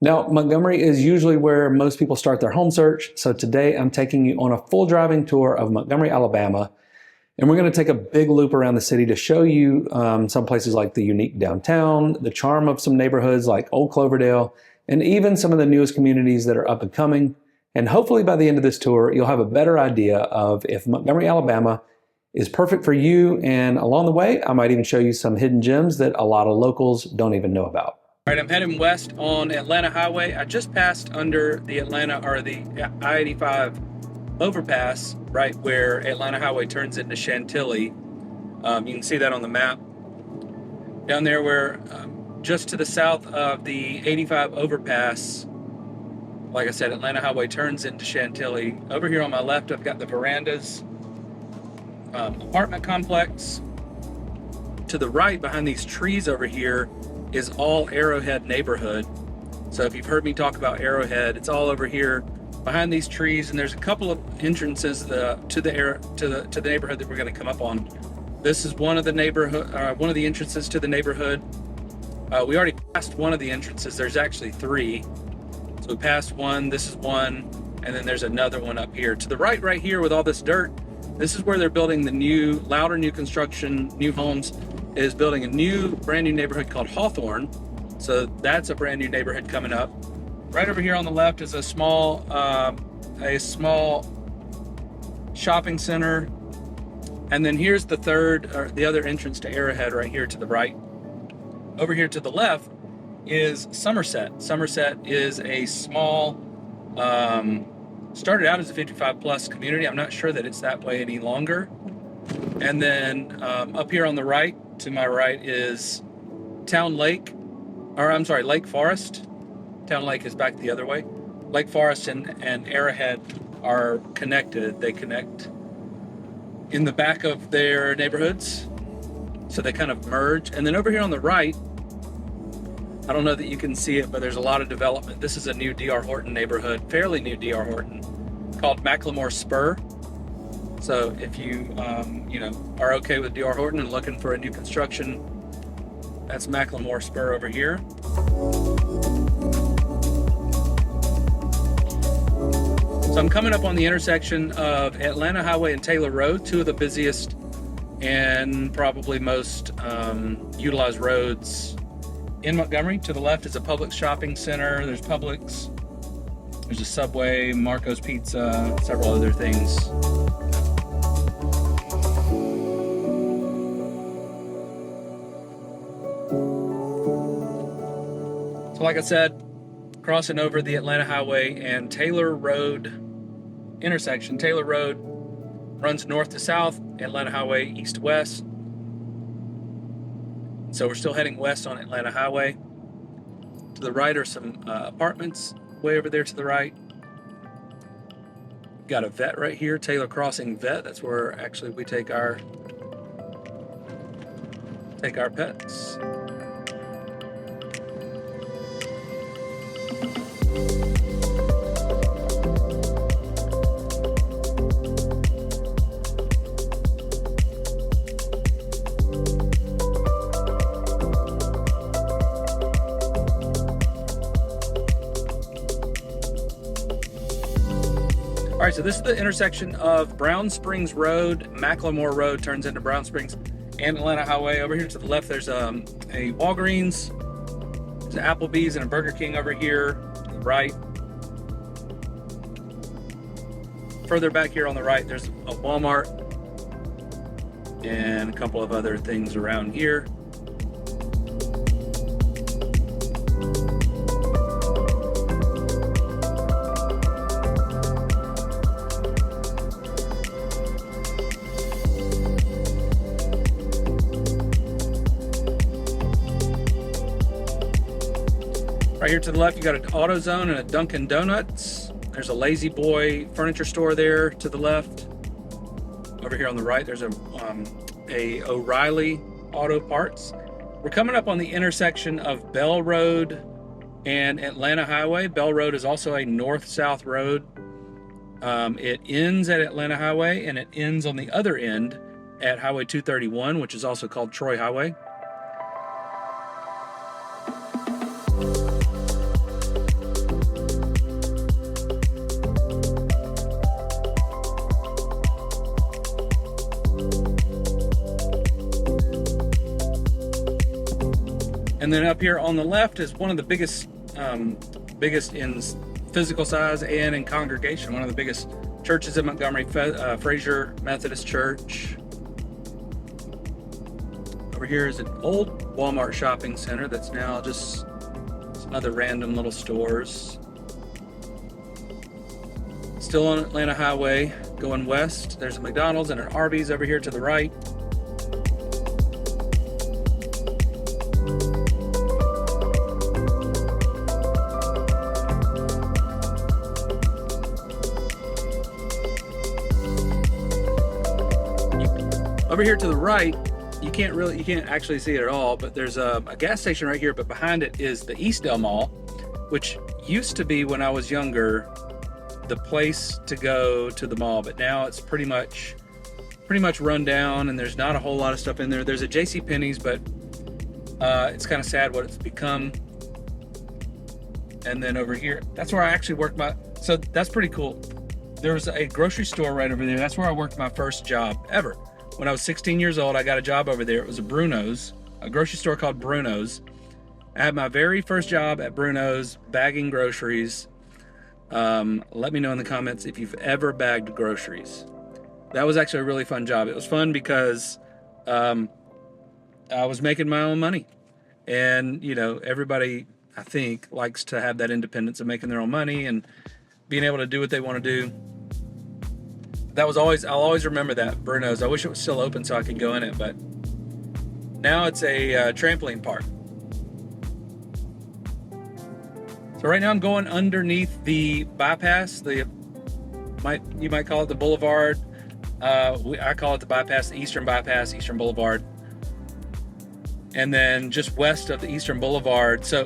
Now, Montgomery is usually where most people start their home search, so today I'm taking you on a full driving tour of Montgomery, Alabama, and we're going to take a big loop around the city to show you some places like the unique downtown, the charm of some neighborhoods like Old Cloverdale, and even some of the newest communities that are up and coming. And hopefully by the end of this tour, you'll have a better idea of if Montgomery, Alabama is perfect for you, and along the way, I might even show you some hidden gems that a lot of locals don't even know about. All right, I'm heading west on Atlanta Highway. I just passed under the I-85 overpass, right where Atlanta Highway turns into Chantilly. You can see that on the map. Down there where, just to the south of the 85 overpass, like I said, Atlanta Highway turns into Chantilly. Over here on my left, I've got the Verandas apartment complex. To the right, behind these trees over here, is all Arrowhead neighborhood. So if you've heard me talk about Arrowhead, it's all over here behind these trees, and there's a couple of entrances to the neighborhood that we're going to come up on. This is one of the entrances to the neighborhood. We already passed one of the entrances. There's actually three. So we passed one, this is one, and then there's another one up here. To the right here with all this dirt, this is where they're building the new, louder new construction, new homes, is building a brand new neighborhood called Hawthorne. So that's a brand new neighborhood coming up. Right over here on the left is a small shopping center. And then here's the other entrance to Arrowhead right here to the right. Over here to the left is Somerset. Somerset is a small, started out as a 55 plus community. I'm not sure that it's that way any longer. And then up here on the right, to my right, is Lake Forest. Town Lake is back the other way. Lake Forest and Arrowhead are connected. They connect in the back of their neighborhoods. So they kind of merge. And then over here on the right, I don't know that you can see it, but there's a lot of development. This is a new D.R. Horton neighborhood, fairly new D.R. Horton, called Macklemore Spur. So if you, are okay with D.R. Horton and looking for a new construction, that's Macklemore Spur over here. So I'm coming up on the intersection of Atlanta Highway and Taylor Road, two of the busiest and probably most utilized roads in Montgomery. To the left is a Publix shopping center. There's Publix. There's a Subway, Marco's Pizza, several other things. So like I said, crossing over the Atlanta Highway and Taylor Road intersection. Taylor Road runs north to south, Atlanta Highway east to west. So we're still heading west on Atlanta Highway. To the right are some apartments way over there to the right. Got a vet right here, Taylor Crossing Vet. That's where actually we take our pets. All right, so this is the intersection of Brown Springs Road, Macklemore Road turns into Brown Springs, and Atlanta Highway. Over here to the left, there's a Walgreens, there's an Applebee's and a Burger King over here to the right. Further back here on the right, there's a Walmart and a couple of other things around here. Right here to the left, you got an AutoZone and a Dunkin' Donuts. There's a Lazy Boy furniture store there to the left. Over here on the right, there's a O'Reilly Auto Parts. We're coming up on the intersection of Bell Road and Atlanta Highway. Bell Road is also a north-south road. It ends at Atlanta Highway and it ends on the other end at Highway 231, which is also called Troy Highway. then up here on the left is one of the biggest in physical size and in congregation, one of the biggest churches in Montgomery, Fraser Methodist Church. Over here is an old Walmart shopping center that's now just some other random little stores. Still on Atlanta Highway, going west. There's a McDonald's and an Arby's over here to the right. Over here to the right, you can't actually see it at all, but there's a gas station right here, but behind it is the Eastdale Mall, which used to be, when I was younger, the place to go to the mall, but now it's pretty much run down and there's not a whole lot of stuff in there. There's a JCPenney's, but it's kind of sad what it's become. And then over here, that's where I actually worked so that's pretty cool. There was a grocery store right over there. That's where I worked my first job ever. When I was 16 years old, I got a job over there. It was a Bruno's, a grocery store called Bruno's. I had my very first job at Bruno's, bagging groceries. Let me know in the comments if you've ever bagged groceries. That was actually a really fun job. It was fun because I was making my own money. And, everybody, I think, likes to have that independence of making their own money and being able to do what they want to do. I'll always remember that, Bruno's. I wish it was still open so I could go in it, but now it's a trampoline park. So right now I'm going underneath the bypass, you might call it the boulevard. I call it the bypass, the Eastern Bypass, Eastern Boulevard. And then just west of the Eastern Boulevard. So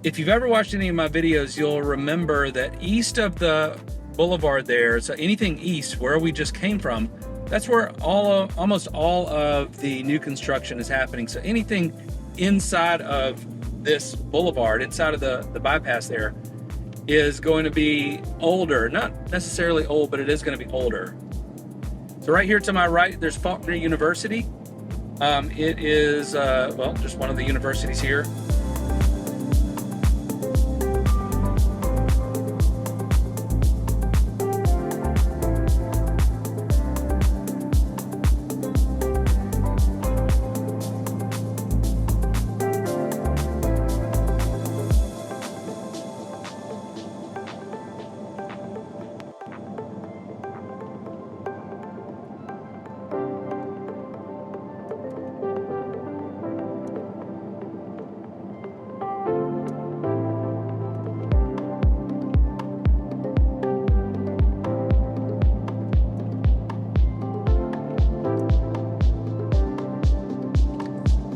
if you've ever watched any of my videos, you'll remember that east of the boulevard there, so anything east where we just came from, that's where almost all of the new construction is happening. So anything inside of this boulevard, inside of the bypass there, is going to be older. Not necessarily old, but it is going to be older. So right here to my right, there's Faulkner University. It is, just one of the universities here.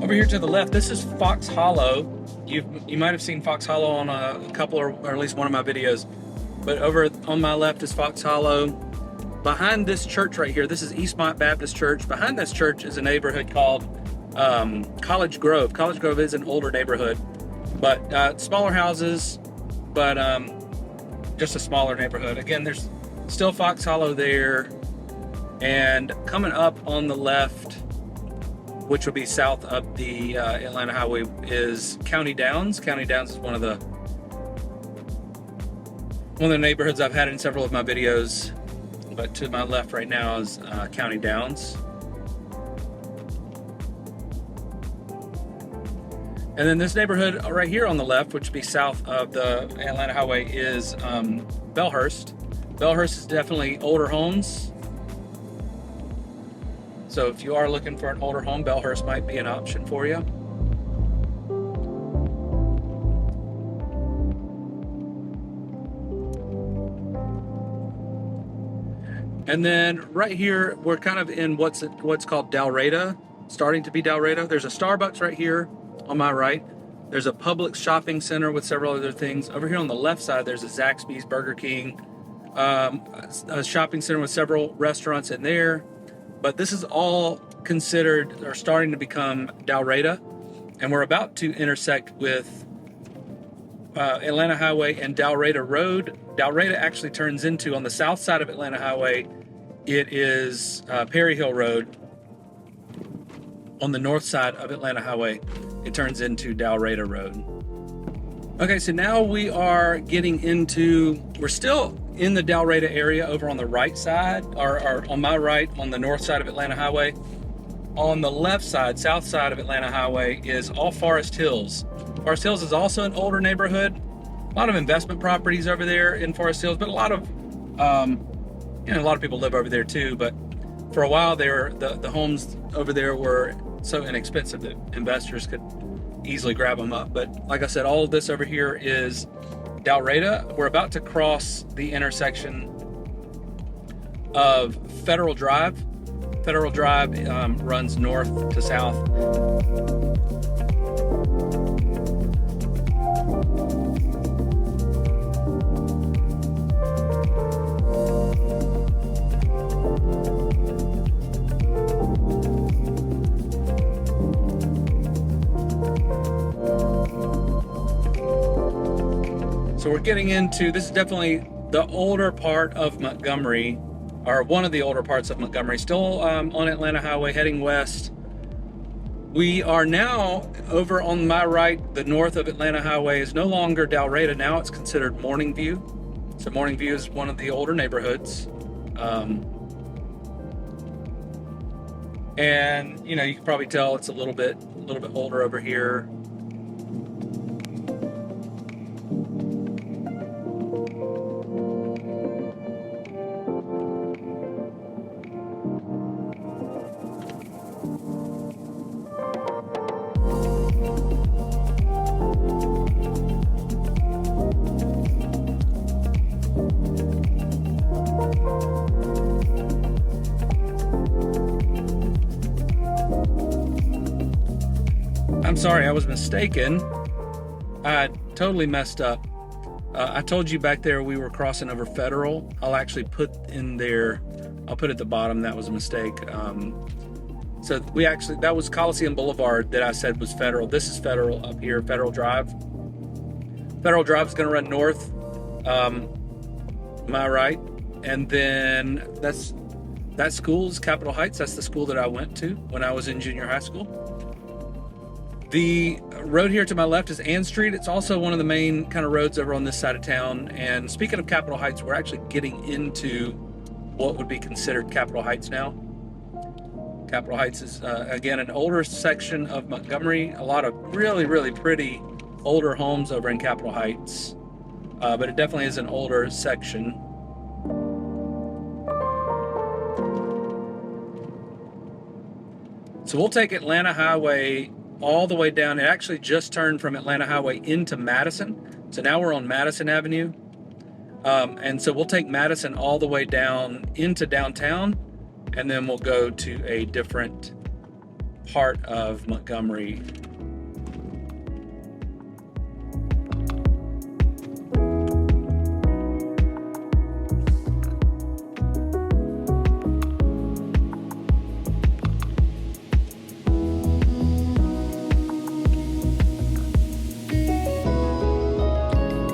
Over here to the left, this is Fox Hollow. You might have seen Fox Hollow on a couple or at least one of my videos. But over on my left is Fox Hollow. Behind this church right here, this is Eastmont Baptist Church. Behind this church is a neighborhood called College Grove. College Grove is an older neighborhood, but smaller houses, but just a smaller neighborhood. Again, there's still Fox Hollow there. And coming up on the left, which will be south of the Atlanta Highway, is County Downs. County Downs is one of the neighborhoods I've had in several of my videos. But to my left right now is County Downs. And then this neighborhood right here on the left, which would be south of the Atlanta Highway, is Bellhurst. Bellhurst is definitely older homes. So if you are looking for an older home, Bellhurst might be an option for you. And then right here, we're kind of in what's called Dalreda, starting to be Dalreda. There's a Starbucks right here on my right. There's a Publix shopping center with several other things. Over here on the left side, there's a Zaxby's, Burger King, a shopping center with several restaurants in there. But this is all considered or starting to become Dalreda. And we're about to intersect with Atlanta Highway and Dalreda Road. Dalreda actually turns into, on the south side of Atlanta Highway, it is Perry Hill Road. On the north side of Atlanta Highway it turns into Dalreda Road. Okay, so now we are getting into, we're still in the Dalreda area over on the right side, or on my right, on the north side of Atlanta Highway. On the left side, south side of Atlanta Highway, is all Forest Hills. Forest Hills is also an older neighborhood. A lot of investment properties over there in Forest Hills, but a lot of people live over there too. But for a while there, the homes over there were so inexpensive that investors could easily grab them up. But like I said, all of this over here is Dalreda. We're about to cross the intersection of Federal Drive. Federal Drive runs north to south. So we're getting into, this is definitely the older part of Montgomery, or one of the older parts of Montgomery, still on Atlanta Highway heading west. We are now over on my right, the north of Atlanta Highway is no longer Dalreda, now it's considered Morning View. So Morning View is one of the older neighborhoods. And you can probably tell it's a little bit older over here. I'm sorry, I was mistaken. I totally messed up. I told you back there we were crossing over Federal. I'll actually put in there, I'll put at the bottom, that was a mistake. So that was Coliseum Boulevard that I said was Federal. This is Federal up here, Federal Drive. Federal Drive is gonna run north, my right. And then that school is Capitol Heights. That's the school that I went to when I was in junior high school. The road here to my left is Ann Street. It's also one of the main kind of roads over on this side of town. And speaking of Capitol Heights, we're actually getting into what would be considered Capitol Heights now. Capitol Heights is, again, an older section of Montgomery. A lot of really, really pretty older homes over in Capitol Heights. But it definitely is an older section. So we'll take Atlanta Highway all the way down. It actually just turned from Atlanta Highway into Madison. So now we're on Madison Avenue. And so we'll take Madison all the way down into downtown, and then we'll go to a different part of Montgomery.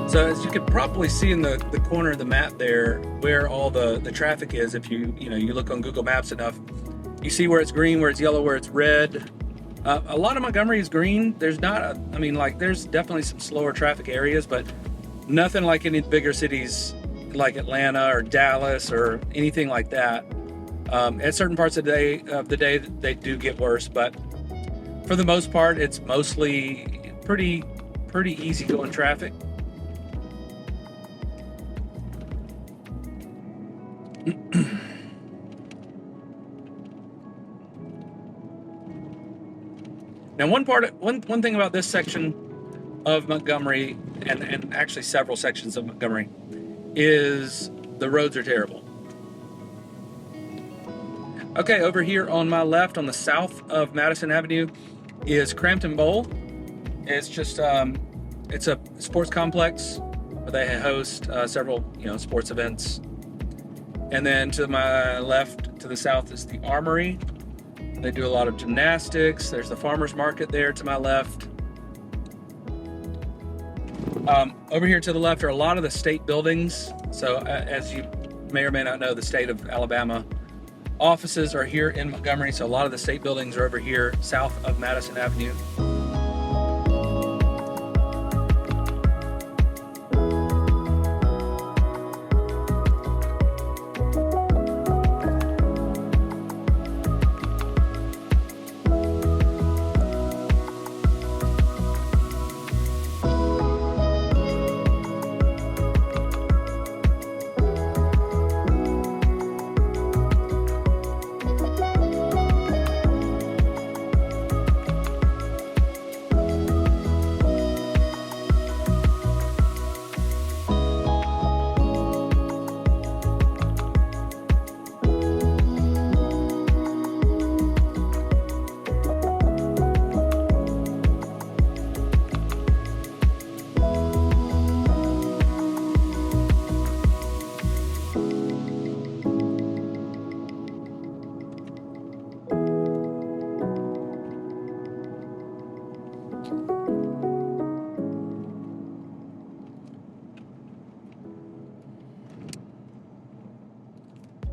So as you can probably see in the corner of the map there, where all the traffic is, if you look on Google Maps enough, you see where it's green, where it's yellow, where it's red. A lot of Montgomery is green. There's there's definitely some slower traffic areas, but nothing like any bigger cities like Atlanta or Dallas or anything like that. At certain parts of the day, they do get worse, but for the most part, it's mostly pretty easygoing traffic. Now, one thing about this section of Montgomery, and actually several sections of Montgomery, is the roads are terrible. Okay, over here on my left, on the south of Madison Avenue, is Crampton Bowl. It's just it's a sports complex where they host several sports events. And then to my left, to the south, is the Armory. They do a lot of gymnastics. There's the farmer's market there to my left. Over here to the left are a lot of the state buildings. So as you may or may not know, the state of Alabama offices are here in Montgomery. So a lot of the state buildings are over here south of Madison Avenue.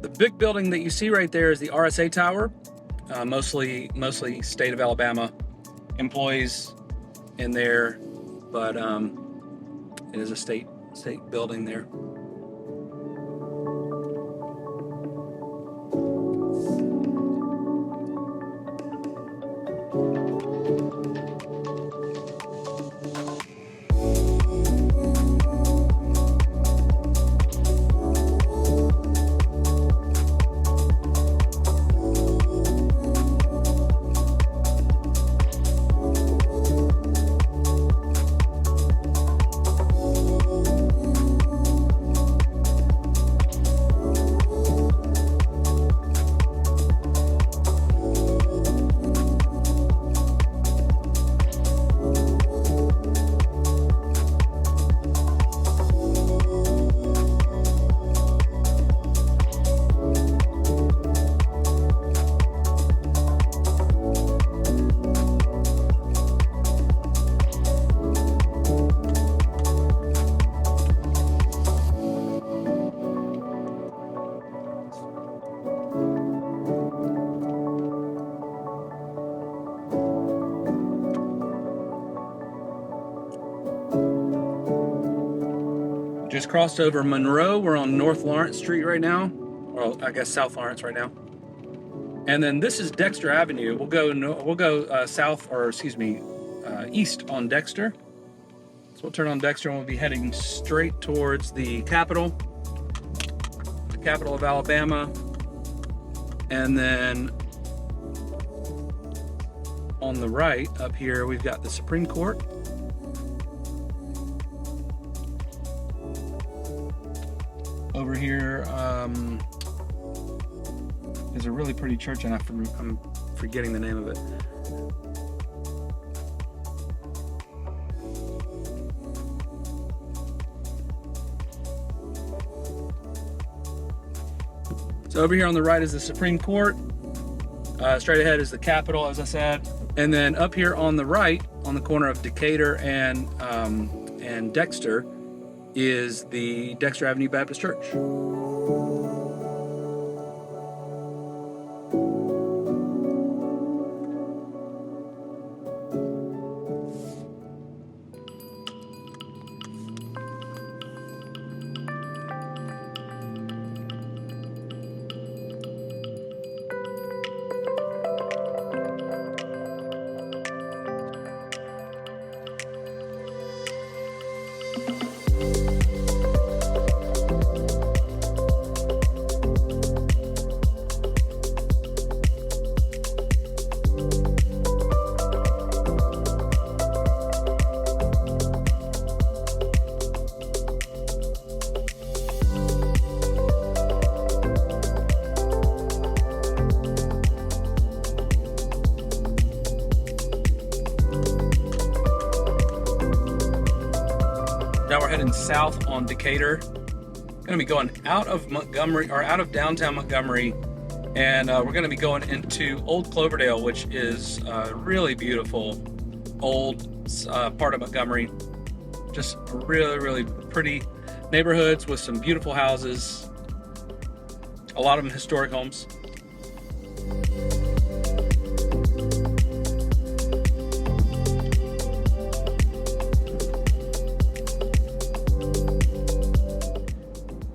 The big building that you see right there is the RSA Tower. Mostly state of Alabama employees in there, but it is a state building there. Just crossed over Monroe. We're on North Lawrence Street right now. Well, I guess South Lawrence right now. And then this is Dexter Avenue. We'll go east on Dexter. So we'll turn on Dexter and we'll be heading straight towards the capital of Alabama. And then on the right up here, we've got the Supreme Court. Over here is a really pretty church, and I'm forgetting the name of it. So over here on the right is the Supreme Court. Straight ahead is the Capitol, as I said. And then up here on the right, on the corner of Decatur and Dexter, is the Dexter Avenue Baptist Church. Now we're heading south on Decatur. Going to be going out of Montgomery, or out of downtown Montgomery, and we're going to be going into Old Cloverdale, which is a really beautiful old part of Montgomery. Just really, really pretty neighborhoods with some beautiful houses. A lot of them historic homes.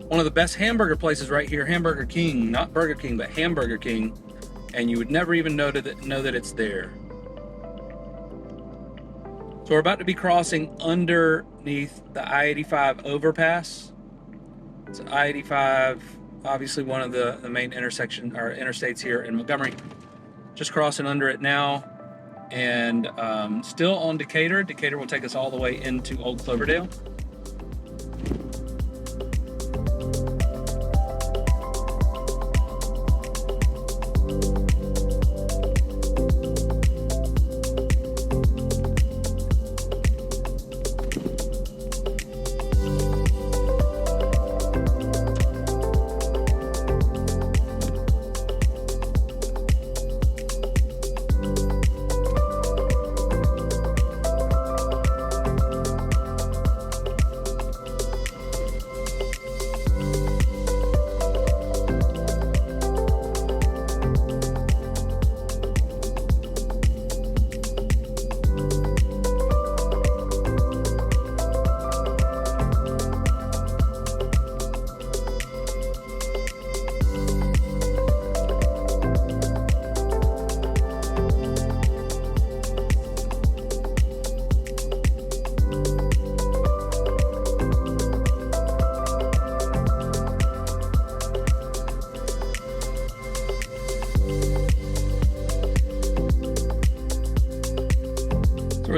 One of the best hamburger places right here, Hamburger King, not Burger King, but Hamburger King, and you would never even know that it's there. So we're about to be crossing underneath the I-85 overpass. It's I-85, obviously one of the main interstates here in Montgomery. Just crossing under it now, and still on Decatur. Decatur will take us all the way into Old Cloverdale.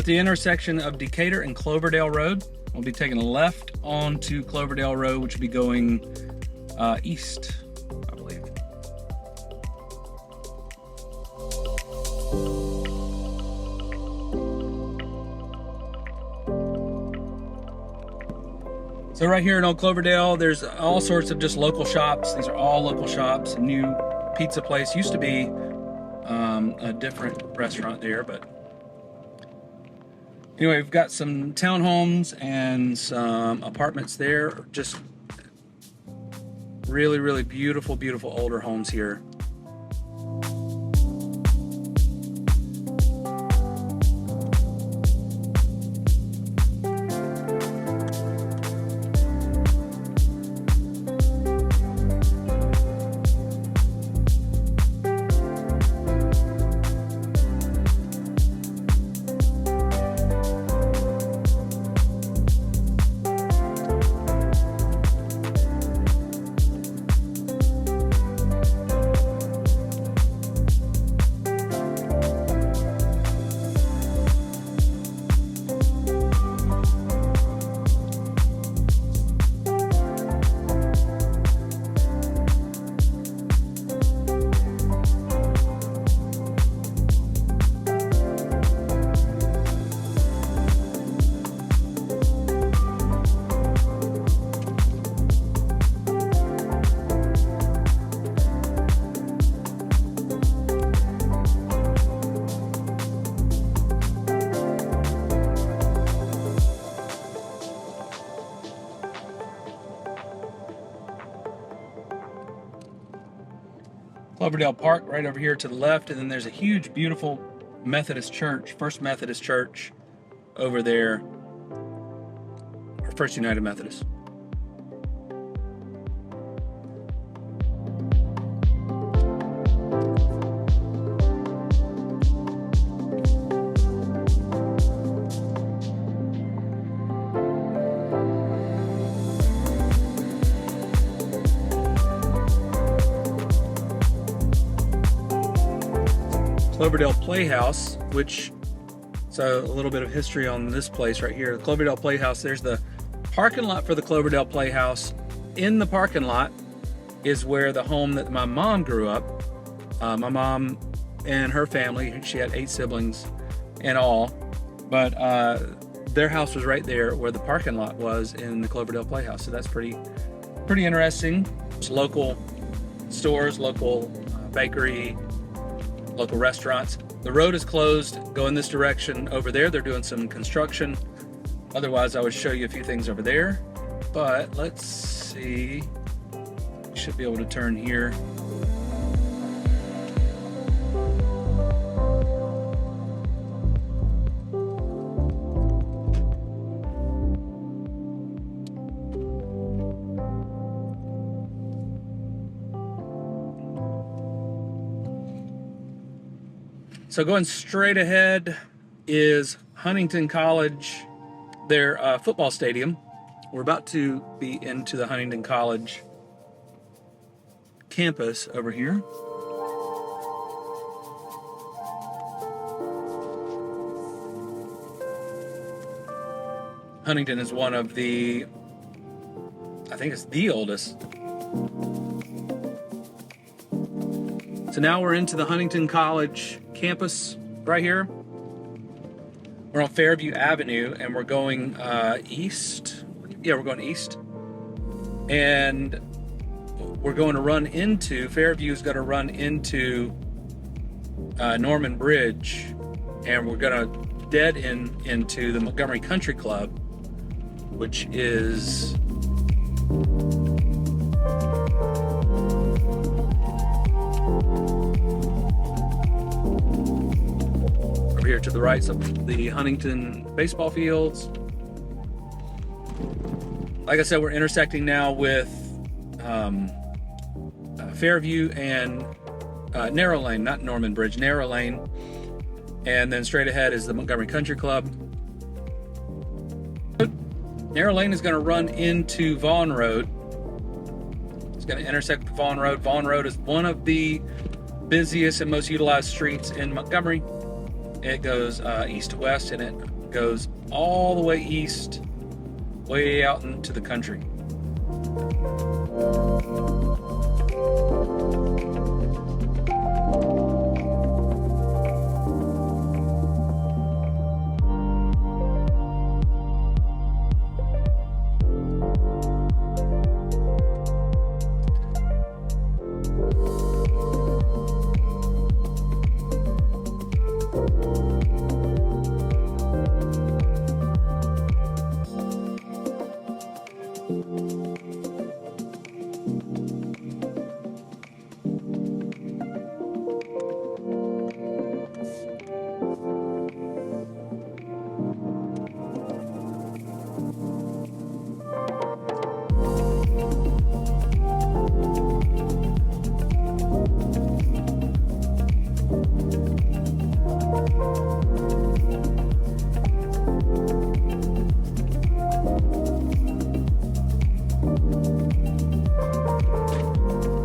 at the intersection of Decatur and Cloverdale Road. We'll be taking a left onto Cloverdale Road, which will be going east, I believe. So right here in Old Cloverdale, there's all sorts of just local shops. These are all local shops. A new pizza place. Used to be a different restaurant there, but anyway, we've got some townhomes and some apartments there. Just really, really beautiful, beautiful older homes here. Cloverdale Park right over here to the left, and then there's a huge, beautiful Methodist church, First Methodist Church over there, or First United Methodist. Cloverdale Playhouse, which, so a little bit of history on this place right here. The Cloverdale Playhouse, there's the parking lot for the Cloverdale Playhouse. In the parking lot is where the home that my mom grew up. My mom and her family, she had 8 siblings in all, but their house was right there where the parking lot was in the Cloverdale Playhouse. So that's pretty interesting. There's local stores, local bakery, local restaurants. The road is closed. Go in this direction over there. They're doing some construction. Otherwise, I would show you a few things over there. But let's see. You should be able to turn here. So going straight ahead is Huntington College, their football stadium. We're about to be into the Huntington College campus over here. Huntington is one of the, I think it's the oldest. So now we're into the Huntington College campus right here. We're on Fairview Avenue and we're going east. Yeah, we're going east. And we're going to run into, Fairview's going to run into Norman Bridge, and we're going to dead end into the Montgomery Country Club, which is over here to the right of the Huntington baseball fields. Like I said, we're intersecting now with Fairview and Narrow Lane, not Norman Bridge, Narrow Lane. And then straight ahead is the Montgomery Country Club. Narrow Lane is going to run into Vaughn Road. It's going to intersect with Vaughn Road. Vaughn Road is one of the busiest and most utilized streets in Montgomery. It goes east to west, and it goes all the way east, way out into the country.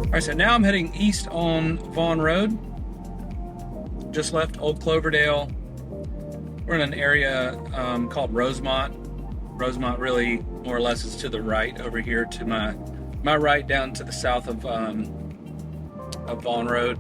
All right, so now I'm heading east on Vaughn Road. Just left Old Cloverdale. We're in an area called Rosemont. Rosemont really more or less is to the right over here to my right, down to the south of Vaughn Road.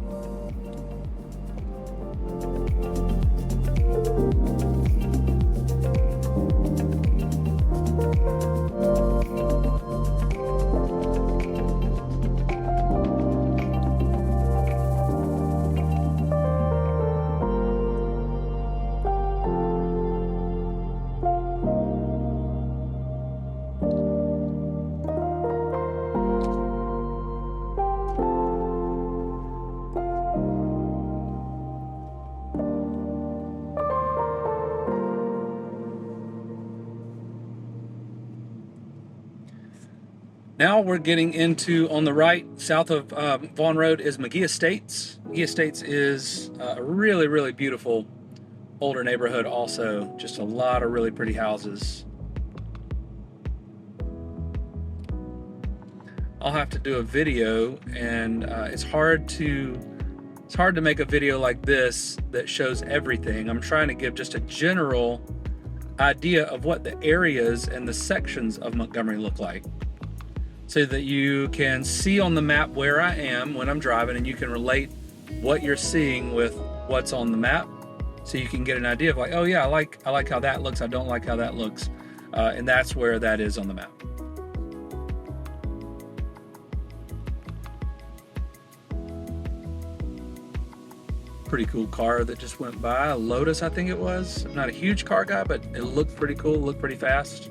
Now we're getting into, on the right, south of Vaughn Road is McGee Estates. McGee Estates is a really, really beautiful older neighborhood also. Just a lot of really pretty houses. I'll have to do a video, and it's hard to make a video like this that shows everything. I'm trying to give just a general idea of what the areas and the sections of Montgomery look like, so that you can see on the map where I am when I'm driving, and you can relate what you're seeing with what's on the map, so you can get an idea of like, oh yeah, I like how that looks, I don't like how that looks, and that's where that is on the map. Pretty cool car that just went by, a Lotus I think it was. I'm not a huge car guy, but it looked pretty cool, looked pretty fast.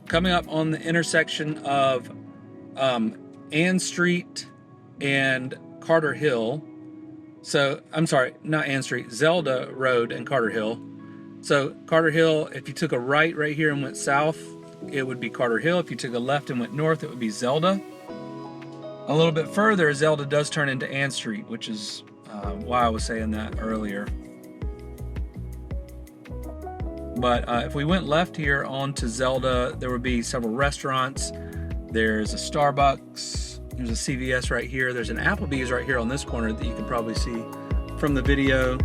Coming up on the intersection of Ann Street and Carter Hill. So, I'm sorry, not Ann Street, Zelda Road and Carter Hill. So, Carter Hill, if you took a right here and went south, it would be Carter Hill. If you took a left and went north, it would be Zelda. A little bit further, Zelda does turn into Ann Street, which is why I was saying that earlier. But if we went left here onto Zelda, there would be several restaurants. There's a Starbucks, there's a CVS right here, there's an Applebee's right here on this corner that you can probably see from the video.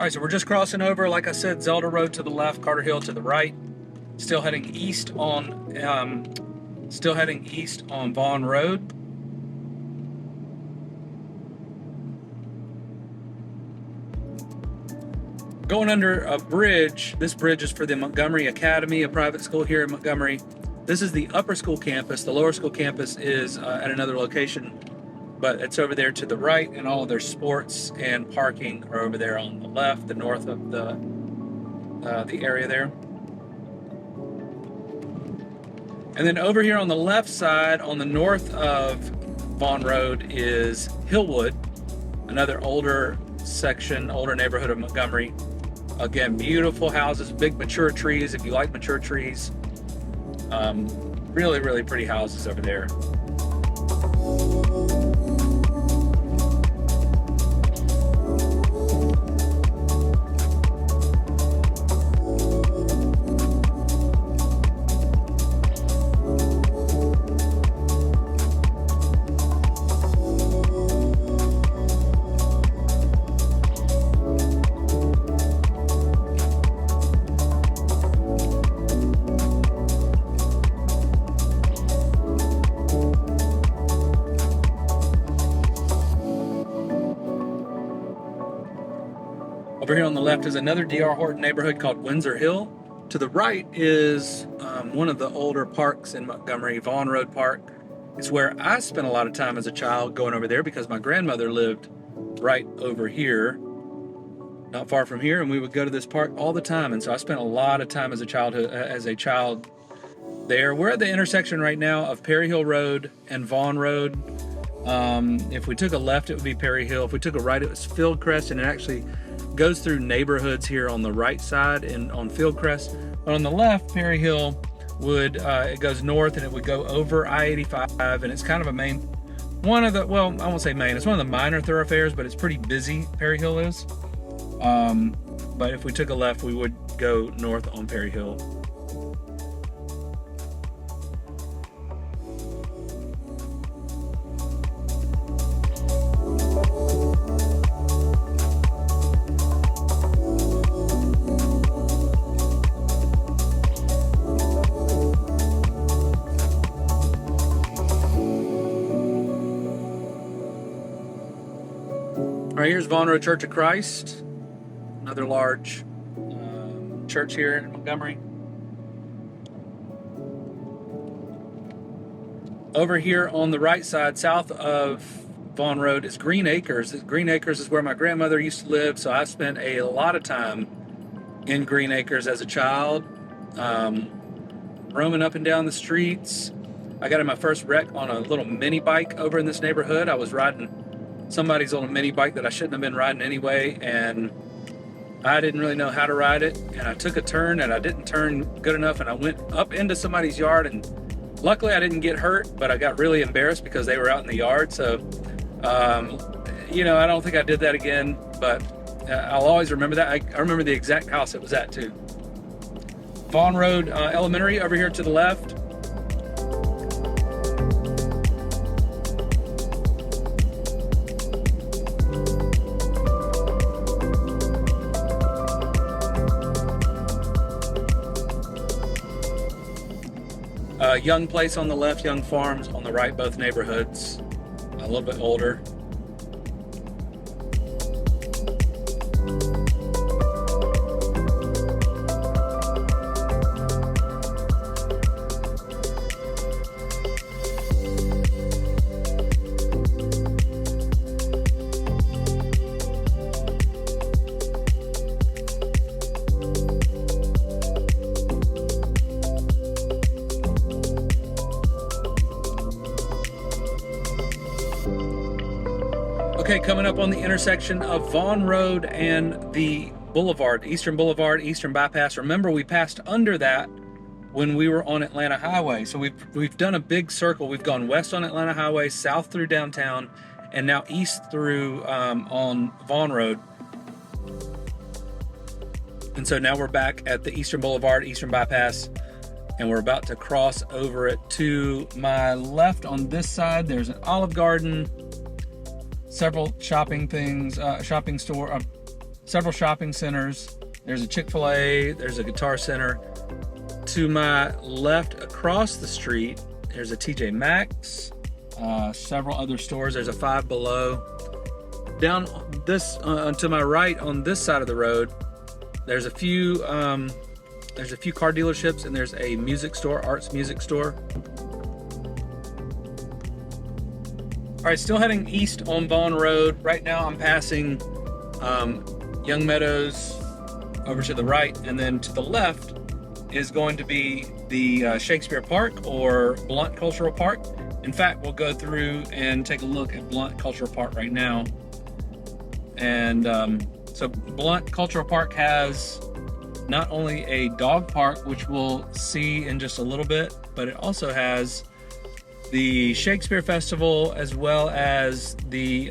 right, so we're just crossing over, like I said, Zelda Road to the left, Carter Hill to the right. Still heading east on Vaughn Road. Going under a bridge. This bridge is for the Montgomery Academy, a private school here in Montgomery. This is the upper school campus. The lower school campus is at another location, but it's over there to the right, and all of their sports and parking are over there on the left, the north of the area there. And then over here on the left side, on the north of Vaughn Road, is Hillwood, another older section, older neighborhood of Montgomery. Again, beautiful houses, big mature trees, if you like mature trees. Really, really pretty houses over there. Over here on the left is another D.R. Horton neighborhood called Windsor Hill. To the right is one of the older parks in Montgomery, Vaughn Road Park. It's where I spent a lot of time as a child going over there because my grandmother lived right over here, not far from here, and we would go to this park all the time. And so I spent a lot of time as a child there. We're at the intersection right now of Perry Hill Road and Vaughn Road. If we took a left, it would be Perry Hill. If we took a right, it was Fieldcrest, and it actually goes through neighborhoods here on the right side and on Fieldcrest. But on the left, Perry Hill would, it goes north and it would go over I-85, and it's kind of a main, one of the, well, I won't say main, it's one of the minor thoroughfares, but it's pretty busy, Perry Hill is. But if we took a left, we would go north on Perry Hill. Right, here's Vaughn Road Church of Christ, another large church here in Montgomery. Over here on the right side, south of Vaughn Road, is Green Acres. Green Acres is where my grandmother used to live, so I spent a lot of time in Green Acres as a child, roaming up and down the streets. I got in my first wreck on a little mini bike over in this neighborhood. I was riding somebody's on a mini bike that I shouldn't have been riding anyway, and I didn't really know how to ride it, and I took a turn and I didn't turn good enough, and I went up into somebody's yard, and luckily I didn't get hurt, but I got really embarrassed because they were out in the yard. So you know, I don't think I did that again, but I'll always remember that. I remember the exact house it was at too. Vaughn Road Elementary over here to the left. Young Place on the left, Young Farms on the right, both neighborhoods, a little bit older. Okay, coming up on the intersection of Vaughn Road and the Boulevard, Eastern Boulevard, Eastern Bypass. Remember, we passed under that when we were on Atlanta Highway. So we've done a big circle. We've gone west on Atlanta Highway, south through downtown, and now east through on Vaughn Road. And so now we're back at the Eastern Boulevard, Eastern Bypass, and we're about to cross over it. To my left on this side, there's an Olive Garden, several shopping things, several shopping centers. There's a Chick-fil-A, there's a Guitar Center. To my left across the street, there's a TJ Maxx, several other stores. There's a Five Below. Down this, to my right on this side of the road, there's a few car dealerships, and there's a music store, arts music store. All right, still heading east on Vaughn Road. Right now I'm passing Young Meadows over to the right, and then to the left is going to be the Shakespeare Park or Blount Cultural Park. In fact, we'll go through and take a look at Blount Cultural Park right now. And so Blount Cultural Park has not only a dog park, which we'll see in just a little bit, but it also has the Shakespeare Festival, as well as the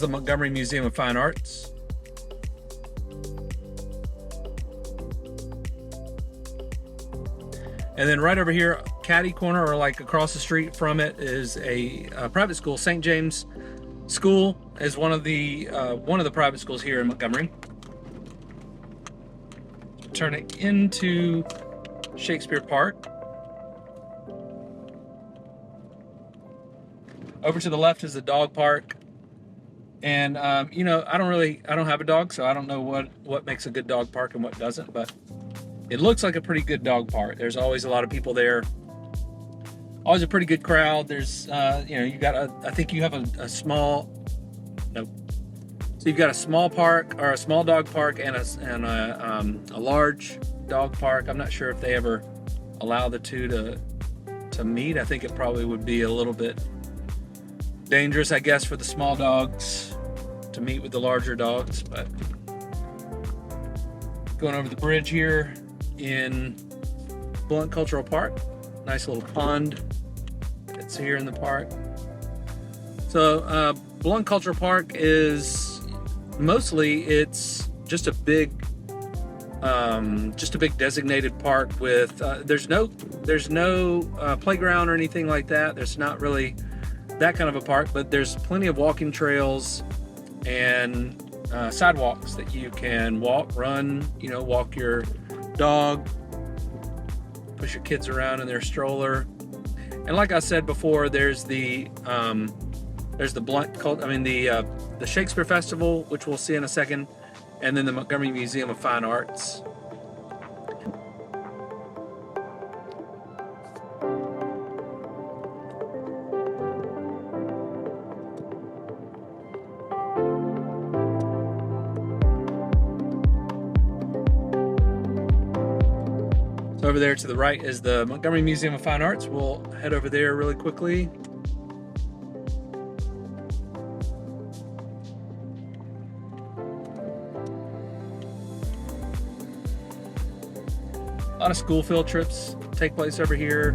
Montgomery Museum of Fine Arts. And then right over here, catty corner, or like across the street from it, is a private school. St. James School is one of the private schools here in Montgomery. Turn it into Shakespeare Park. Over to the left is the dog park. And you know, I don't have a dog, so I don't know what makes a good dog park and what doesn't, but it looks like a pretty good dog park. There's always a lot of people there. Always a pretty good crowd. There's, you know, you got I think you have a small, nope. So you've got a small park, or a small dog park, and a large dog park. I'm not sure if they ever allow the two to meet. I think it probably would be a little bit dangerous, I guess, for the small dogs to meet with the larger dogs. But going over the bridge here in Blount Cultural Park, nice little pond that's here in the park. So Blount Cultural Park is mostly, it's just a big designated park with there's no playground or anything like that. There's not really that kind of a park, but there's plenty of walking trails and sidewalks that you can walk, run, you know, walk your dog, push your kids around in their stroller. And like I said before, there's the Shakespeare Festival, which we'll see in a second, and then the Montgomery Museum of Fine Arts. Over there to the right is the Montgomery Museum of Fine Arts. We'll head over there really quickly. A lot of school field trips take place over here.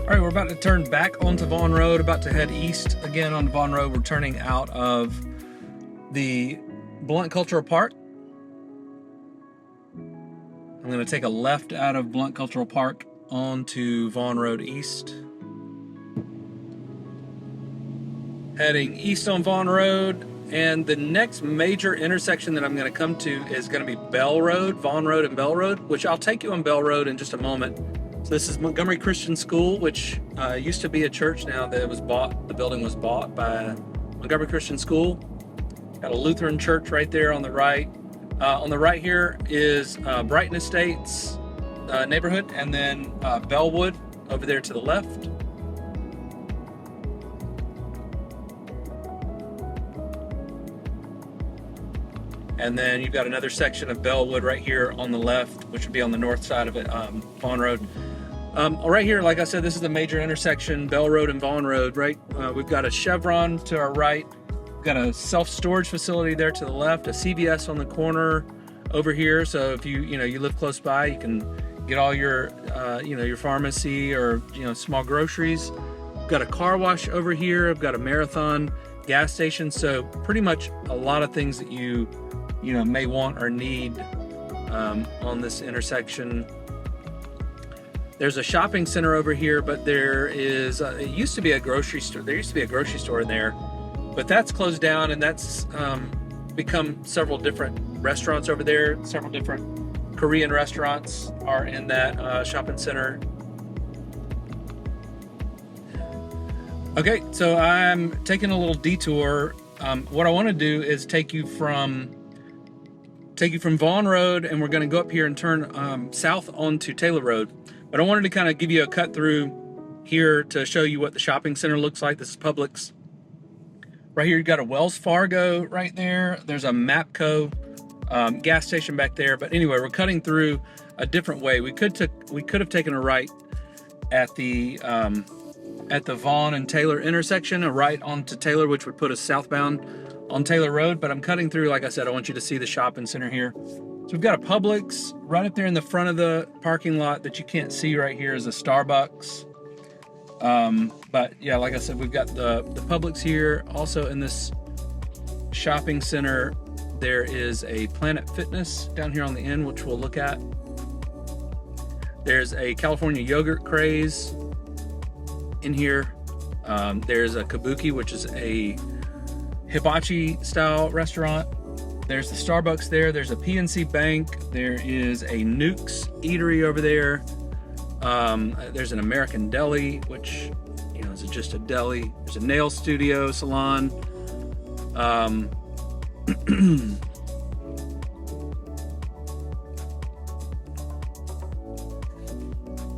All right, we're about to turn back onto Vaughn Road, about to head east again on Vaughn Road. We're turning out of the Blount Cultural Park. I'm going to take a left out of Blount Cultural Park onto Vaughn Road East. Heading east on Vaughn Road, and the next major intersection that I'm going to come to is going to be Bell Road, Vaughn Road and Bell Road, which I'll take you on Bell Road in just a moment. So this is Montgomery Christian School, which used to be a church. Now that it was bought, the building was bought by Montgomery Christian School. Got a Lutheran church right there on the right. On the right here is Brighton Estates neighborhood, and then Bellwood over there to the left. And then you've got another section of Bellwood right here on the left, which would be on the north side of it, Vaughn Road. Right here, like I said, this is the major intersection, Bell Road and Vaughn Road, right? We've got a Chevron to our right. We've got a self-storage facility there to the left, a CVS on the corner over here. So if you live close by, you can get all your, your pharmacy or, small groceries. We've got a car wash over here. I've got a Marathon gas station. So pretty much a lot of things that you may want or need on this intersection. There's a shopping center over here, but there is, it used to be a grocery store. There used to be a grocery store in there, but that's closed down, and that's become several different restaurants over there. Several different Korean restaurants are in that shopping center. Okay, so I'm taking a little detour. What I want to do is take you from Vaughn Road, and we're going to go up here and turn south onto Taylor Road. But I wanted to kind of give you a cut through here to show you what the shopping center looks like. This is Publix. Right here, you've got a Wells Fargo right there. There's a Mapco gas station back there. But anyway, we're cutting through a different way. We could have taken a right at the Vaughn and Taylor intersection, a right onto Taylor, which would put us southbound on Taylor Road. But I'm cutting through, like I said, I want you to see the shopping center here. So we've got a Publix right up there in the front of the parking lot that you can't see right here is a Starbucks. But yeah, like I said, we've got the Publix here. Also in this shopping center, there is a Planet Fitness down here on the end, which we'll look at. There's a California yogurt craze in here. There's a Kabuki, which is a hibachi style restaurant. There's the Starbucks there. There's a PNC Bank. There is a Nuke's Eatery over there. There's an American Deli, which, you know, is just a deli. There's a nail studio, salon.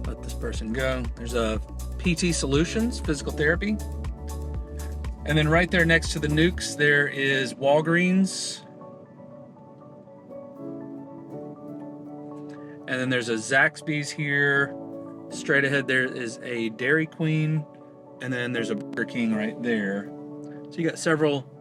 Let this person go. There's a PT Solutions, physical therapy. And then right there next to the Nukes, there is Walgreens. And then there's a Zaxby's here. Straight ahead there is a Dairy Queen. And then there's a Burger King right there. So you got several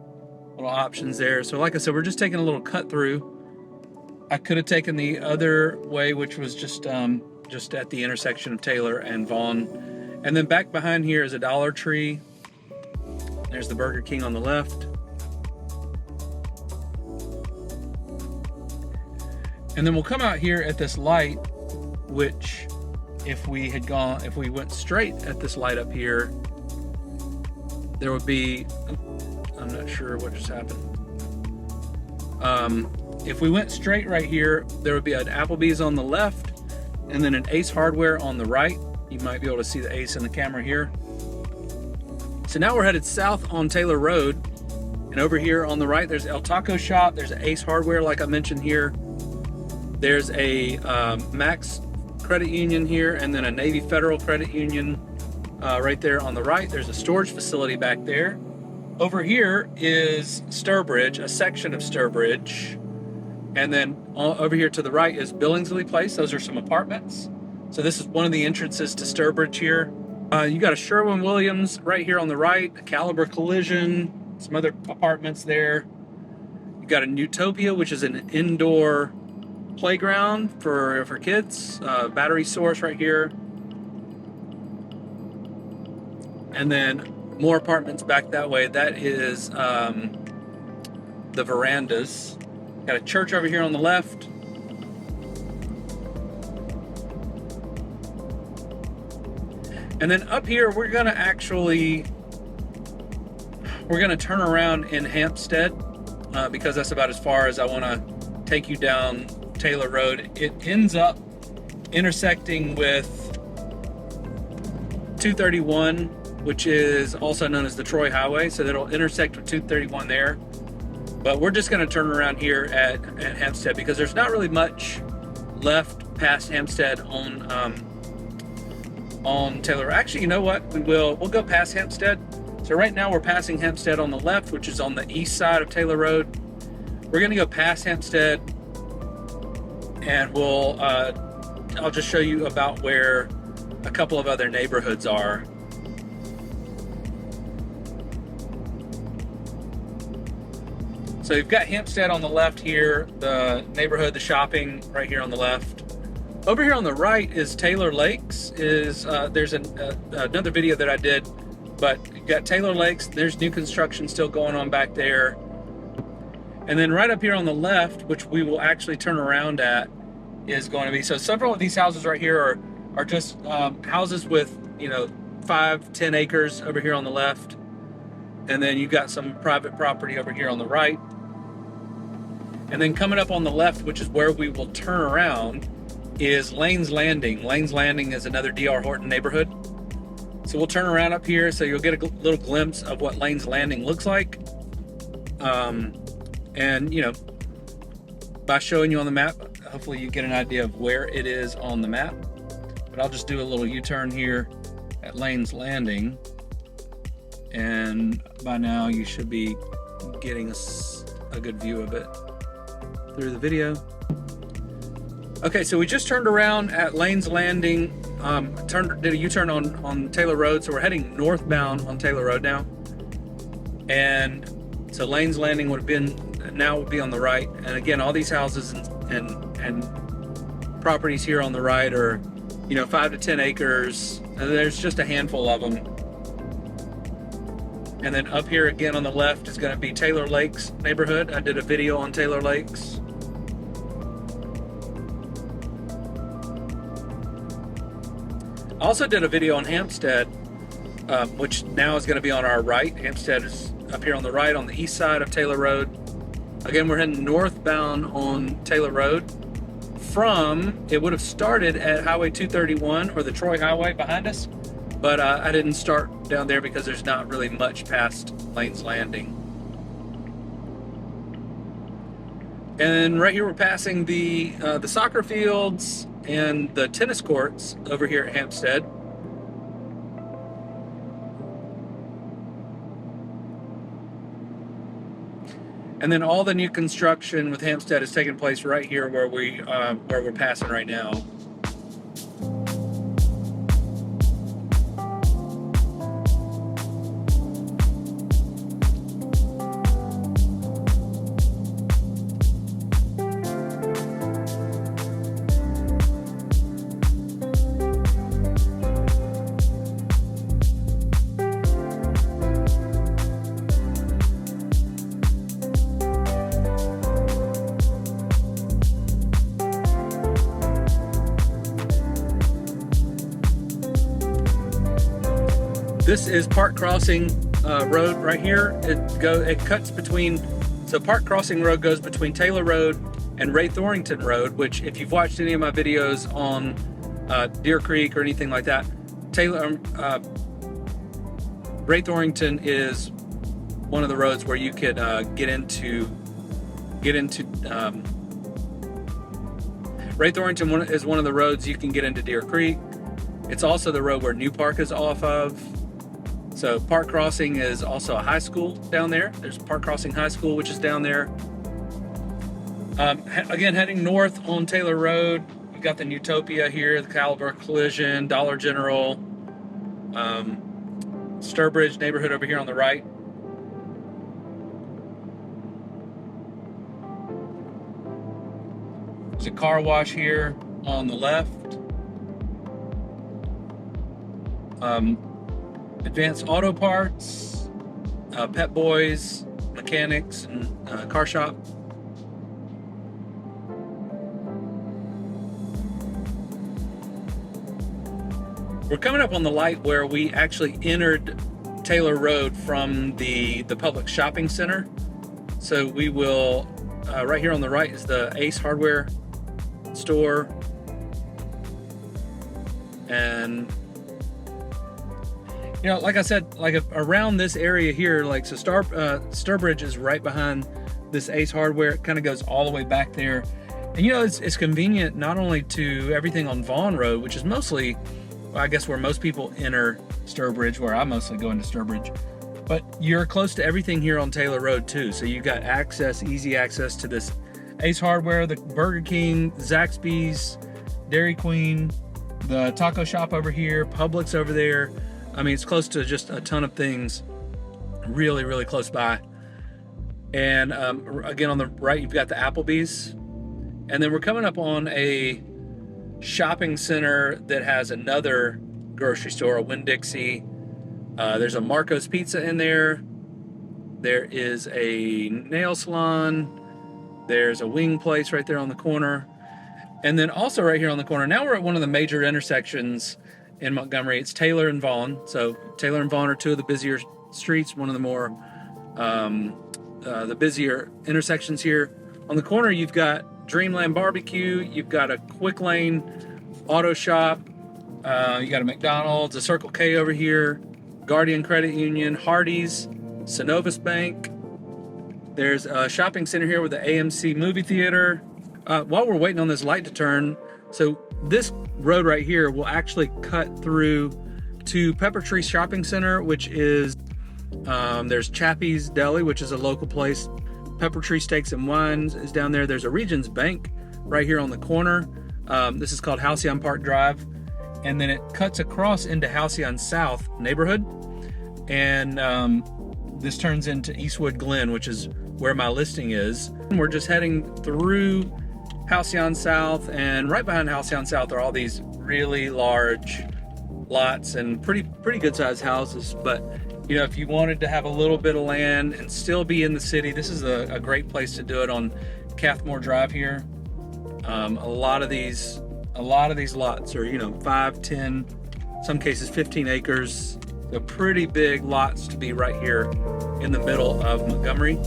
little options there. So like I said, we're just taking a little cut through. I could have taken the other way, which was just at the intersection of Taylor and Vaughn. And then back behind here is a Dollar Tree. There's the Burger King on the left. And then we'll come out here at this light, which if we went straight at this light up here, there would be, I'm not sure what just happened. If we went straight right here, there would be an Applebee's on the left and then an Ace Hardware on the right. You might be able to see the Ace in the camera here. So now we're headed south on Taylor Road. And over here on the right, there's El Taco Shop. There's an Ace Hardware, like I mentioned here. There's a Max Credit Union here, and then a Navy Federal Credit Union right there on the right. There's a storage facility back there. Over here is Sturbridge, a section of Sturbridge. And then over here to the right is Billingsley Place. Those are some apartments. So this is one of the entrances to Sturbridge here. You got a Sherwin-Williams right here on the right, a Caliber Collision, some other apartments there. You got a Utopia, which is an indoor playground for kids. Battery source right here. And then more apartments back that way. That is the Verandas. Got a church over here on the left. And then up here, we're gonna turn around in Hampstead because that's about as far as I wanna take you down Taylor Road. It ends up intersecting with 231, which is also known as the Troy Highway. So that'll intersect with 231 there. But we're just gonna turn around here at Hampstead because there's not really much left past Hampstead on Taylor. Actually, you know what? We'll go past Hampstead. So right now we're passing Hampstead on the left, which is on the east side of Taylor Road. We're gonna go past Hampstead, and I'll just show you about where a couple of other neighborhoods are. So you've got Hampstead on the left here, the neighborhood, the shopping right here on the left. Over here on the right is Taylor Lakes. There's another video that I did, but you've got Taylor Lakes. There's new construction still going on back there. And then right up here on the left, which we will actually turn around at, is going to be, so several of these houses right here are just houses with, 5-10 acres over here on the left. And then you've got some private property over here on the right. And then coming up on the left, which is where we will turn around, is Lane's Landing. Lane's Landing is another D.R. Horton neighborhood. So we'll turn around up here so you'll get a little glimpse of what Lane's Landing looks like. And, by showing you on the map, hopefully you get an idea of where it is on the map. But I'll just do a little U-turn here at Lane's Landing. And by now you should be getting a good view of it through the video. Okay, so we just turned around at Lane's Landing, did a U-turn on Taylor Road, so we're heading northbound on Taylor Road now. And so Lane's Landing would have been now would be on the right. And again, all these houses and properties here on the right are, 5 to 10 acres. And there's just a handful of them. And then up here again on the left is going to be Taylor Lakes neighborhood. I did a video on Taylor Lakes. I also did a video on Hampstead, which now is going to be on our right. Hampstead is up here on the right on the east side of Taylor Road. Again, we're heading northbound on Taylor Road. It would have started at Highway 231 or the Troy Highway behind us, but I didn't start down there because there's not really much past Lane's Landing. And right here we're passing the soccer fields and the tennis courts over here at Hampstead. And then all the new construction with Hampstead is taking place right here where we're passing right now. This is Park Crossing Road right here. It cuts between, so Park Crossing Road goes between Taylor Road and Ray Thorington Road, which if you've watched any of my videos on Deer Creek or anything like that, Ray Thorington is one of the roads where you could get into Ray Thorington is one of the roads you can get into Deer Creek. It's also the road where New Park is off of. So Park Crossing is also a high school down there. There's Park Crossing High School, which is down there. Again, heading north on Taylor Road, you've got the Utopia here, the Caliber Collision, Dollar General, Sturbridge neighborhood over here on the right. There's a car wash here on the left. Advanced Auto Parts, Pet Boys, Mechanics, and Car Shop. We're coming up on the light where we actually entered Taylor Road from the public shopping center. So we will, right here on the right is the Ace Hardware store. And like I said, around this area here, so Sturbridge is right behind this Ace Hardware. It kind of goes all the way back there. And it's convenient not only to everything on Vaughn Road, which is mostly, I guess, where most people enter Sturbridge, where I mostly go into Sturbridge, but you're close to everything here on Taylor Road too. So you've got easy access to this Ace Hardware, the Burger King, Zaxby's, Dairy Queen, the taco shop over here, Publix over there. I mean, it's close to just a ton of things, really, really close by. And again, on the right, you've got the Applebee's. And then we're coming up on a shopping center that has another grocery store, a Winn-Dixie. There's a Marco's Pizza in there. There is a nail salon. There's a wing place right there on the corner. And then also right here on the corner, now we're at one of the major intersections in Montgomery. It's Taylor and Vaughn. So Taylor and Vaughn are two of the busier streets, one of the more the busier intersections here. On the corner, you've got Dreamland Barbecue, you've got a Quick Lane Auto Shop, you got a McDonald's, a Circle K over here, Guardian Credit Union, Hardee's, Synovus Bank. There's a shopping center here with the AMC movie theater. While we're waiting on this light to turn, so this road right here will actually cut through to Pepper Tree Shopping Center, which is, there's Chappie's Deli, which is a local place. Pepper Tree Steaks and Wines is down there. There's a Regions Bank right here on the corner. This is called Halcyon Park Drive. And then it cuts across into Halcyon South neighborhood. And this turns into Eastwood Glen, which is where my listing is. We're just heading through Halcyon South, and right behind Halcyon South are all these really large lots and pretty good sized houses. But you know, if you wanted to have a little bit of land and still be in the city, this is a great place to do it on Cathmore Drive here. A lot of these lots are, you know, 5, 10, some cases 15 acres. They're pretty big lots to be right here in the middle of Montgomery.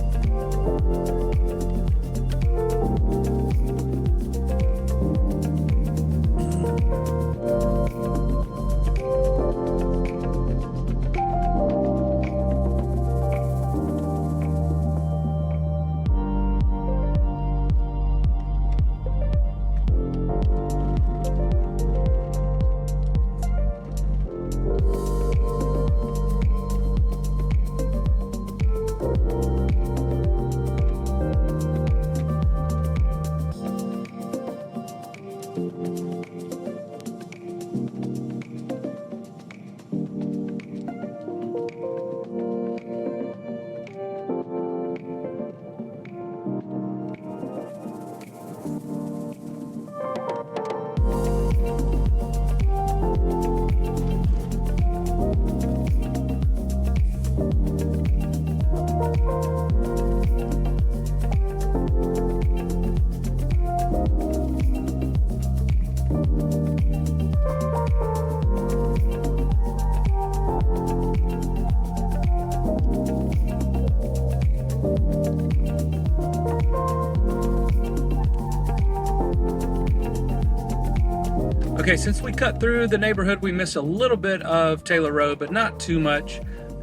Okay, since we cut through the neighborhood, we miss a little bit of Taylor Road, but not too much,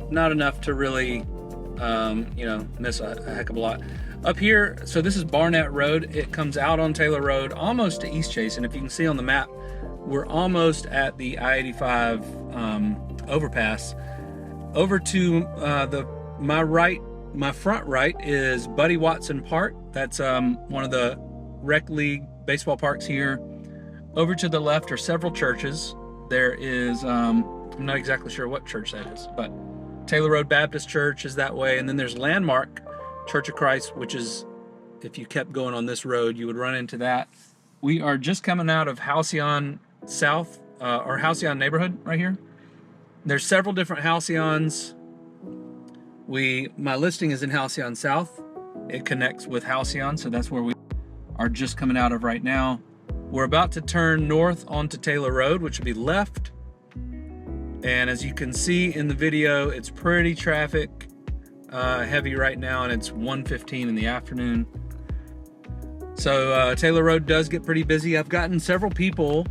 not enough to really, you know, miss a heck of a lot. Up here, so this is Barnett Road. It comes out on Taylor Road almost to East Chase, and if you can see on the map, we're almost at the I-85 overpass. Over to my front right is Buddy Watson Park. That's one of the rec league baseball parks here. Over to the left are several churches. There is, I'm not exactly sure what church that is, but Taylor Road Baptist Church is that way. And then there's Landmark Church of Christ, which is, if you kept going on this road, you would run into that. We are just coming out of Halcyon South, or Halcyon neighborhood right here. There's several different Halcyons. My listing is in Halcyon South. It connects with Halcyon, so that's where we are just coming out of right now. We're about to turn north onto Taylor Road, which will be left. And as you can see in the video, it's pretty traffic heavy right now, and it's 1:15 in the afternoon. So Taylor Road does get pretty busy. I've gotten several people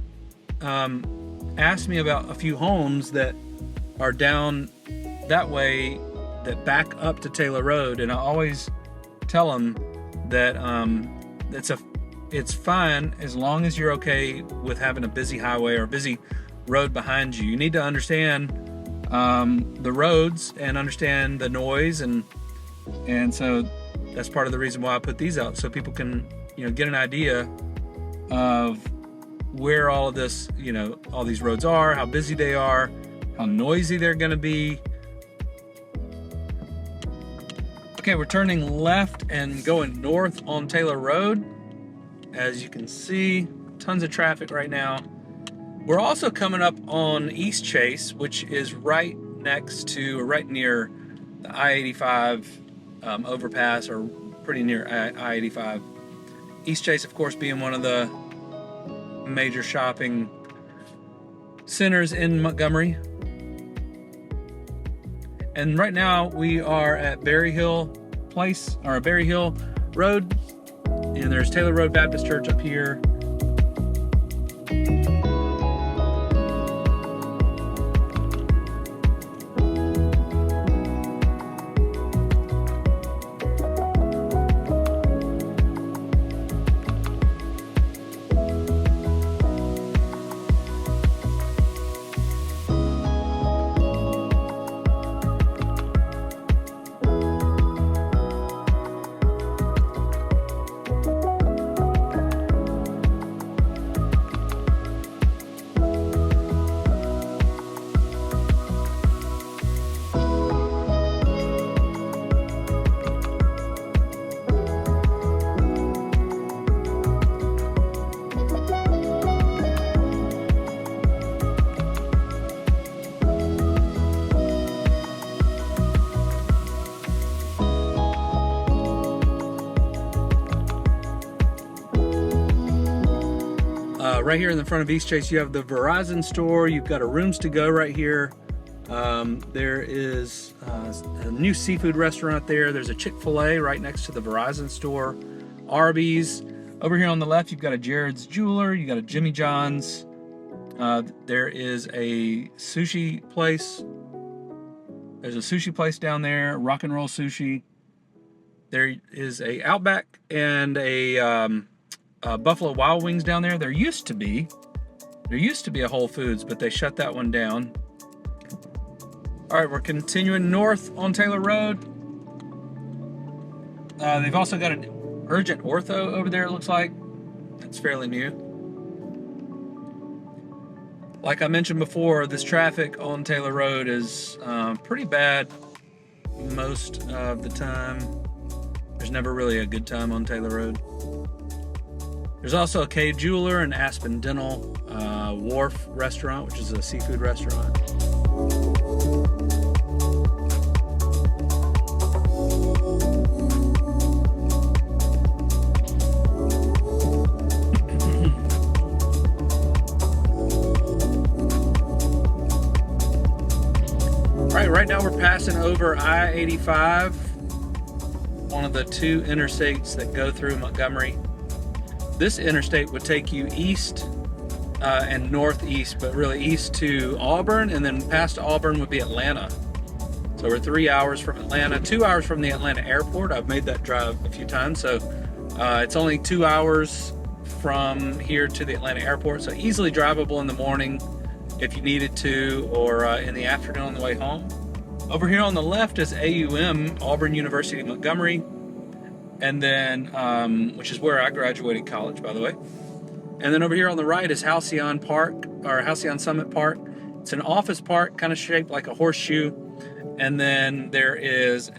ask me about a few homes that are down that way that back up to Taylor Road, and I always tell them that it's fine as long as you're okay with having a busy highway or a busy road behind you. You need to understand the roads and understand the noise, and so that's part of the reason why I put these out, so people can, you know, get an idea of where all of this, you know, all these roads are, how busy they are, how noisy they're going to be. Okay, we're turning left and going north on Taylor Road. As you can see, tons of traffic right now. We're also coming up on East Chase, which is right next to, or right near the I-85 overpass, or pretty near I-85. East Chase, of course, being one of the major shopping centers in Montgomery. And right now we are at Berry Hill Place, or Berry Hill Road. And there's Taylor Road Baptist Church up here. Right here in the front of East Chase, you have the Verizon store. You've got a Rooms to Go right here. There is a new seafood restaurant there. There's a Chick-fil-A right next to the Verizon store. Arby's. Over here on the left, you've got a Jared's Jeweler. You got a Jimmy John's. There is a sushi place. There's a sushi place down there, Rock and Roll Sushi. There is a Outback and a Buffalo Wild Wings down there. There used to be a Whole Foods, but they shut that one down. All right, we're continuing north on Taylor Road. They've also got an Urgent Ortho over there, it looks like. It's fairly new. Like I mentioned before, this traffic on Taylor Road is pretty bad most of the time. There's never really a good time on Taylor Road. There's also a K Jeweler and Aspen Dental Wharf restaurant, which is a seafood restaurant. Right now we're passing over I-85, one of the two interstates that go through Montgomery. This interstate would take you east and northeast, but really east to Auburn, and then past Auburn would be Atlanta. So we're 3 hours from Atlanta, 2 hours from the Atlanta airport. I've made that drive a few times, so it's only 2 hours from here to the Atlanta airport, so easily drivable in the morning if you needed to, or in the afternoon on the way home. Over here on the left is AUM, Auburn University Montgomery, and then, which is where I graduated college, by the way. And then over here on the right is Halcyon Park, or Halcyon Summit Park. It's an office park, kind of shaped like a horseshoe. And then there is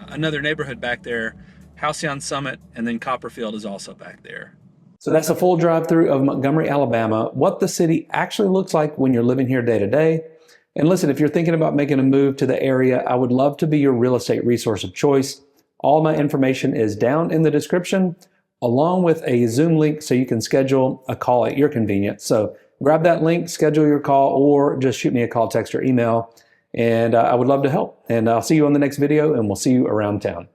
another neighborhood back there, Halcyon Summit, and then Copperfield is also back there. So that's a full drive through of Montgomery, Alabama, what the city actually looks like when you're living here day to day. And listen, if you're thinking about making a move to the area, I would love to be your real estate resource of choice. All my information is down in the description, along with a Zoom link so you can schedule a call at your convenience. So grab that link, schedule your call, or just shoot me a call, text, or email. And I would love to help. And I'll see you on the next video, and we'll see you around town.